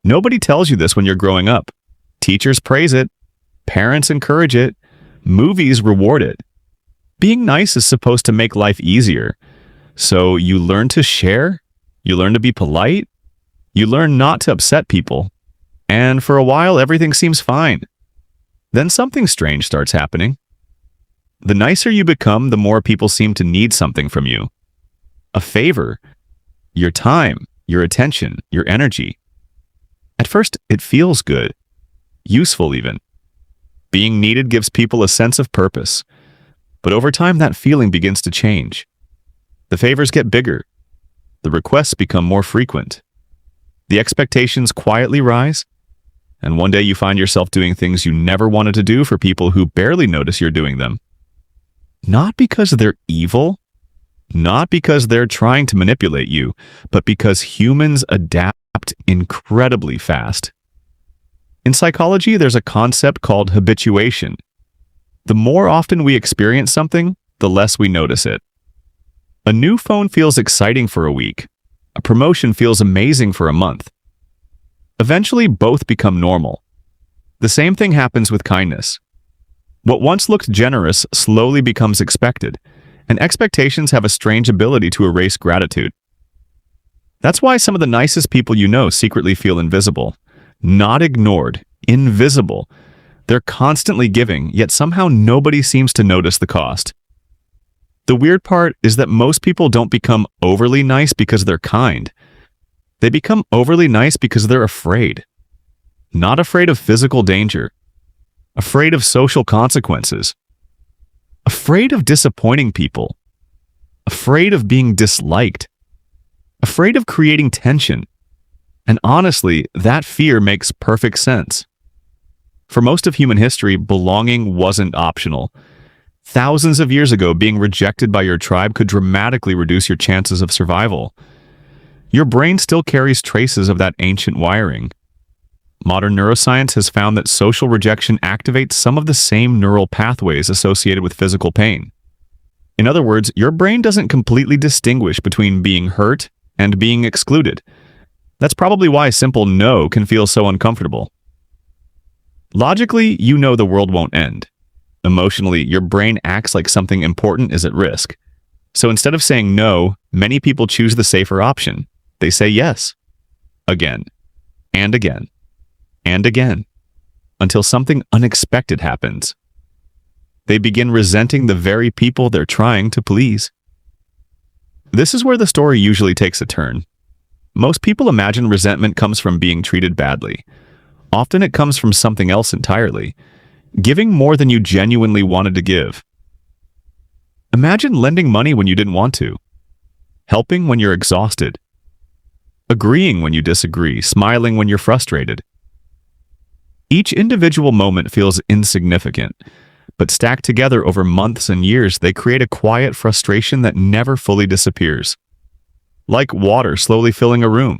Nobody tells you this when you're growing up. Teachers praise it, parents encourage it, movies reward it. Being nice is supposed to make life easier. So you learn to share, you learn to be polite, you learn not to upset people. And for a while, everything seems fine. Then something strange starts happening. The nicer you become, the more people seem to need something from you. A favor, your time, your attention, your energy. At first, it feels good, useful even. Being needed gives people a sense of purpose. But over time, that feeling begins to change. The favors get bigger. The requests become more frequent. The expectations quietly rise. And one day you find yourself doing things you never wanted to do for people who barely notice you're doing them. Not because they're evil, not because they're trying to manipulate you, but because humans adapt incredibly fast. In psychology, there's a concept called habituation. The more often we experience something, the less we notice it. A new phone feels exciting for a week. A promotion feels amazing for a month. Eventually, both become normal. The same thing happens with kindness. What once looked generous slowly becomes expected, and expectations have a strange ability to erase gratitude. That's why some of the nicest people you know secretly feel invisible. Not ignored, invisible. They're constantly giving, yet somehow nobody seems to notice the cost. The weird part is that most people don't become overly nice because they're kind. They become overly nice because they're afraid. Not afraid of physical danger. Afraid of social consequences. Afraid of disappointing people. Afraid of being disliked. Afraid of creating tension. And honestly, that fear makes perfect sense. For most of human history, belonging wasn't optional. Thousands of years ago, being rejected by your tribe could dramatically reduce your chances of survival. Your brain still carries traces of that ancient wiring. Modern neuroscience has found that social rejection activates some of the same neural pathways associated with physical pain. In other words, your brain doesn't completely distinguish between being hurt and being excluded. That's probably why a simple no can feel so uncomfortable. Logically, you know the world won't end. Emotionally, your brain acts like something important is at risk. So instead of saying no, many people choose the safer option. They say yes. Again. And again. And again. Until something unexpected happens. They begin resenting the very people they're trying to please. This is where the story usually takes a turn. Most people imagine resentment comes from being treated badly. Often it comes from something else entirely. Giving more than you genuinely wanted to give. Imagine lending money when you didn't want to. Helping when you're exhausted. Agreeing when you disagree, smiling when you're frustrated. Each individual moment feels insignificant, but stacked together over months and years, they create a quiet frustration that never fully disappears. Like water slowly filling a room.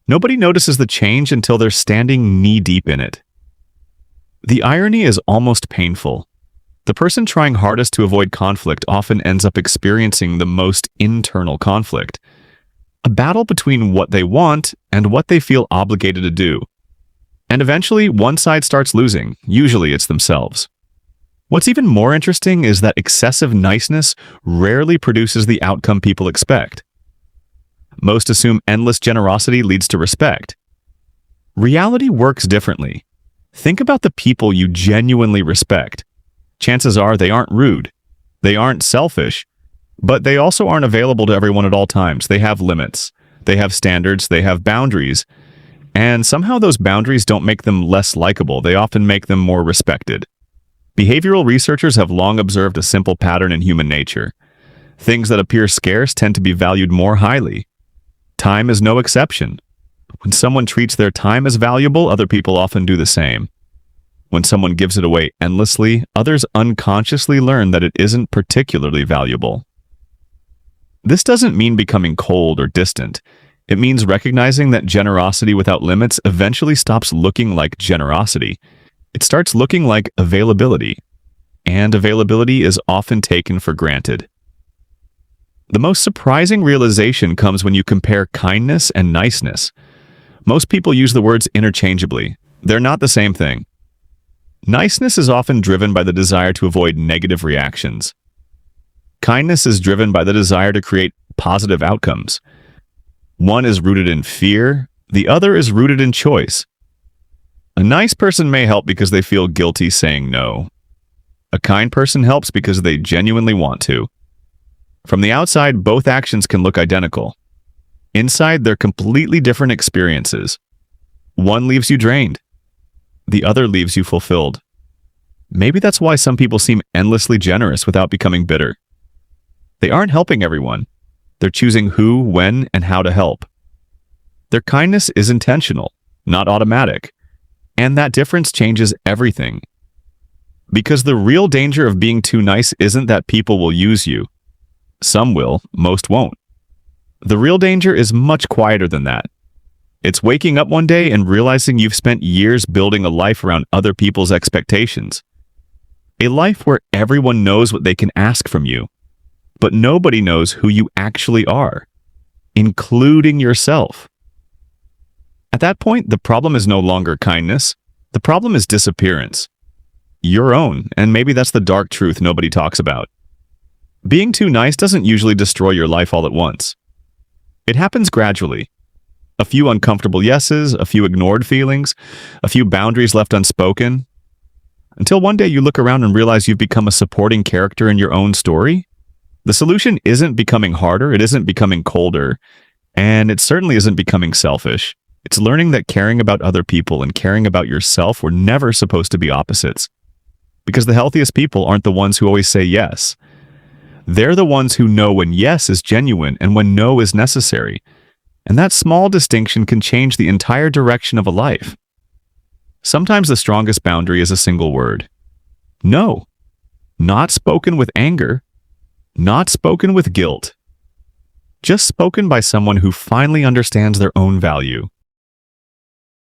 Nobody notices the change until they're standing knee-deep in it. The irony is almost painful. The person trying hardest to avoid conflict often ends up experiencing the most internal conflict. A battle between what they want and what they feel obligated to do. And eventually, one side starts losing. Usually it's themselves. What's even more interesting is that excessive niceness rarely produces the outcome people expect. Most assume endless generosity leads to respect. Reality works differently. Think about the people you genuinely respect. Chances are they aren't rude. They aren't selfish. But they also aren't available to everyone at all times. They have limits. They have standards. They have boundaries. And somehow those boundaries don't make them less likable. They often make them more respected. Behavioral researchers have long observed a simple pattern in human nature. Things that appear scarce tend to be valued more highly. Time is no exception. When someone treats their time as valuable, other people often do the same. When someone gives it away endlessly, others unconsciously learn that it isn't particularly valuable. This doesn't mean becoming cold or distant. It means recognizing that generosity without limits eventually stops looking like generosity. It starts looking like availability. And availability is often taken for granted. The most surprising realization comes when you compare kindness and niceness. Most people use the words interchangeably. They're not the same thing. Niceness is often driven by the desire to avoid negative reactions. Kindness is driven by the desire to create positive outcomes. One is rooted in fear, the other is rooted in choice. A nice person may help because they feel guilty saying no. A kind person helps because they genuinely want to. From the outside, both actions can look identical. Inside, they're completely different experiences. One leaves you drained. The other leaves you fulfilled. Maybe that's why some people seem endlessly generous without becoming bitter. They aren't helping everyone. They're choosing who, when, and how to help. Their kindness is intentional, not automatic. And that difference changes everything. Because the real danger of being too nice isn't that people will use you. Some will, most won't. The real danger is much quieter than that. It's waking up one day and realizing you've spent years building a life around other people's expectations. A life where everyone knows what they can ask from you, but nobody knows who you actually are, including yourself. At that point, the problem is no longer kindness. The problem is disappearance. Your own, and maybe that's the dark truth nobody talks about. Being too nice doesn't usually destroy your life all at once. It happens gradually. A few uncomfortable yeses, a few ignored feelings, a few boundaries left unspoken, until one day you look around and realize you've become a supporting character in your own story. The solution isn't becoming harder, it isn't becoming colder, and it certainly isn't becoming selfish. It's learning that caring about other people and caring about yourself were never supposed to be opposites. Because the healthiest people aren't the ones who always say yes. They're the ones who know when yes is genuine and when no is necessary. And that small distinction can change the entire direction of a life. Sometimes the strongest boundary is a single word. No. Not spoken with anger. Not spoken with guilt. Just spoken by someone who finally understands their own value.